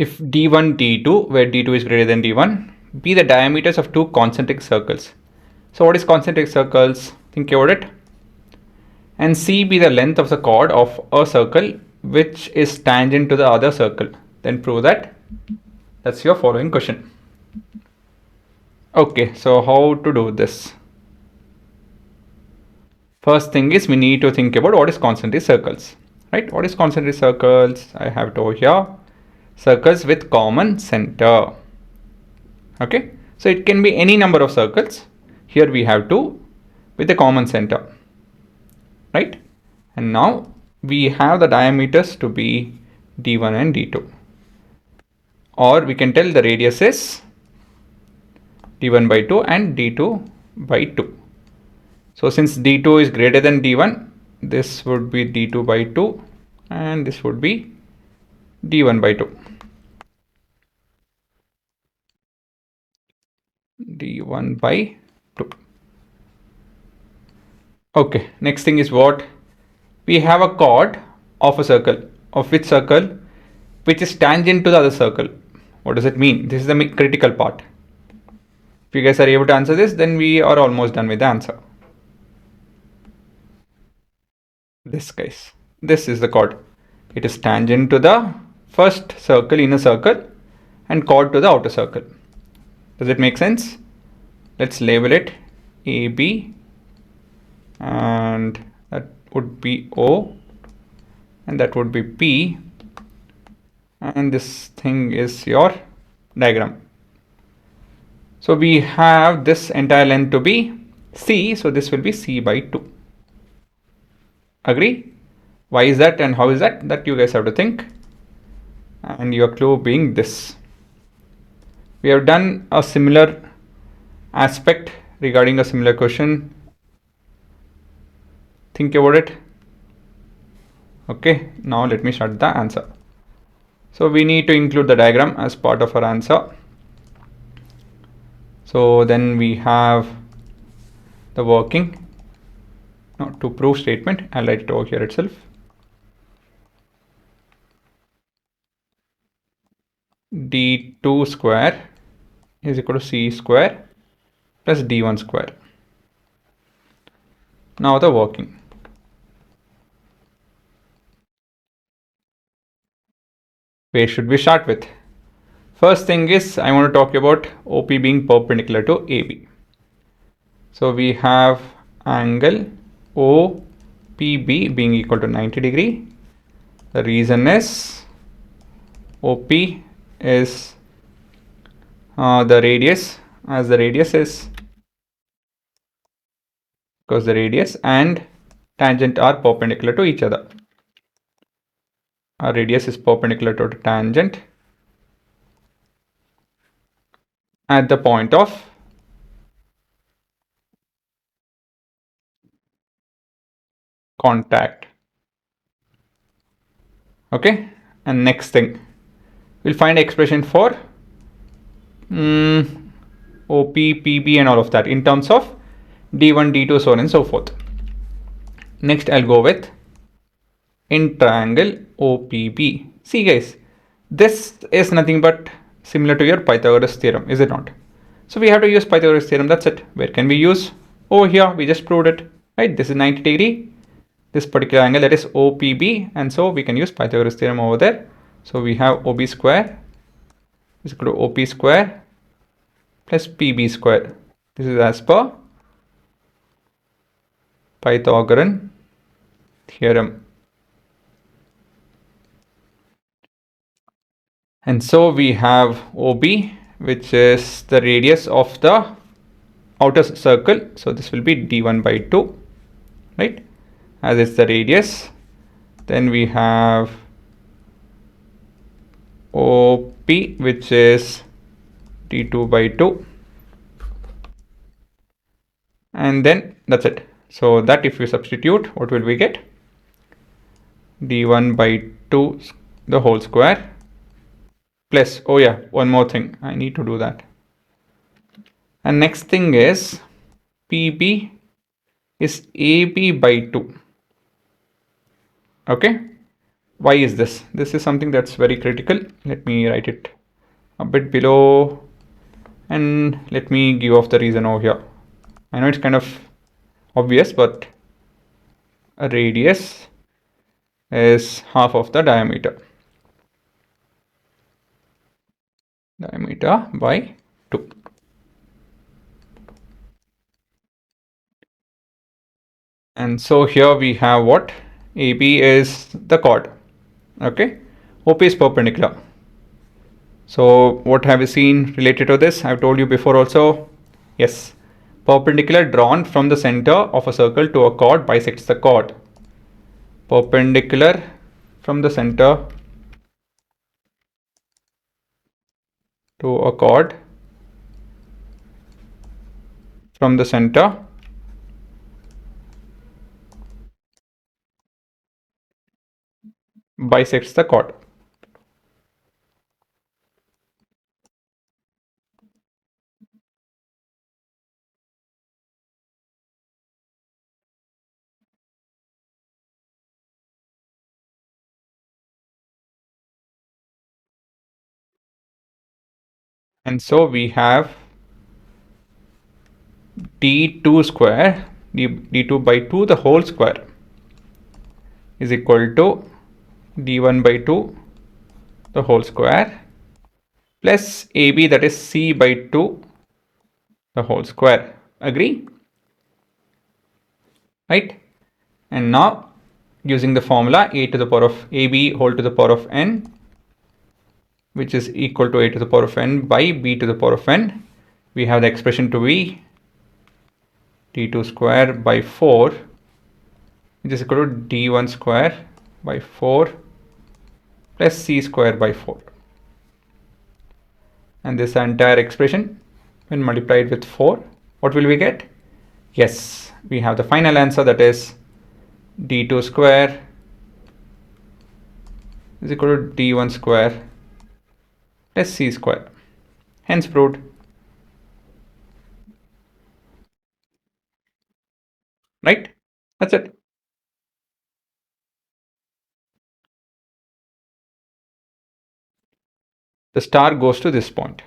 if d1 d2, where d2 is greater than d1, be the diameters of two concentric circles. So what is concentric circles? Think about it. And c be the length of the chord of a circle which is tangent to the other circle, then prove that. That's your following question. Okay, so how to do this? First thing is we need to think about what is concentric circles, right? What is concentric circles? I have it over here. Circles with common center. Okay, so it can be any number of circles. Here we have two with a common center, right? And now we have the diameters to be d1 and d2, or we can tell the radius is d1 by 2 and d2 by 2. So since d2 is greater than d1, this would be d2 by 2 and this would be d1 by 2. d1 by 2. Okay, next thing is what? We have a chord of a circle. Of which circle? Which is tangent to the other circle. What does it mean? This is the critical part. If you guys are able to answer this, then we are almost done with the answer. This guys, this is the chord. It is tangent to the first circle, inner circle, and chord to the outer circle. Does it make sense? Let's label it AB, and that would be O, and that would be P, and this thing is your diagram. So we have this entire length to be C, so this will be C by 2. Agree? Why is that and how is that? That you guys have to think. And your clue being this. We have done a similar aspect regarding a similar question. Think about it. Okay, now let me start the answer. So we need to include the diagram as part of our answer. So then we have the working. Now to prove statement, I'll write it over here itself. d2 square is equal to c square plus d1 square. Now the working. Where should we start with? First thing is I want to talk about OP being perpendicular to AB. So we have angle OPB being equal to 90 degree. The reason is OP is the radius, as the radius is, because the radius and tangent are perpendicular to each other. Our radius is perpendicular to the tangent at the point of contact. Okay, and next thing, we'll find expression for OP, PB and all of that in terms of D1, D2, so on and so forth. Next, I'll go with in triangle OPB. See guys, this is nothing but similar to your Pythagoras theorem, is it not? So we have to use Pythagoras theorem, that's it. Where can we use? Over here, we just proved it, right? This is 90 degree, this particular angle, that is OPB, and so we can use Pythagoras theorem over there. So we have OB square is equal to OP square plus PB square. This is as per Pythagorean theorem. And so we have OB, which is the radius of the outer circle. So this will be D1 by 2, right? As it's the radius. Then we have OP, which is D2 by 2. And then that's it. So that if you substitute, what will we get? D1 by 2 the whole square plus, oh yeah, one more thing, I need to do that. And next thing is PB is AB by 2. Okay, Why is this? This is something that's very critical. Let me write it a bit below and let me give off the reason over here. I know it's kind of obvious, but a radius is half of the diameter by 2. And so here we have what? AB is the chord. Okay. OP is perpendicular. So what have you seen related to this? I've told you before also. Yes. Perpendicular drawn from the center of a circle to a chord bisects the chord. Perpendicular from the center to a chord from the center bisects the chord. And so we have d2 square, d2 by 2 the whole square is equal to d1 by 2 the whole square plus AB, that is C by 2 the whole square. Agree? Right? And now using the formula a to the power of AB whole to the power of n, which is equal to a to the power of n by b to the power of n, we have the expression to be d2 square by 4, which is equal to d1 square by 4 plus c square by 4. And this entire expression, when multiplied with 4, what will we get? Yes, we have the final answer, that is d2 square is equal to d1 square plus c square. Hence proved. Right? That's it. The star goes to this point.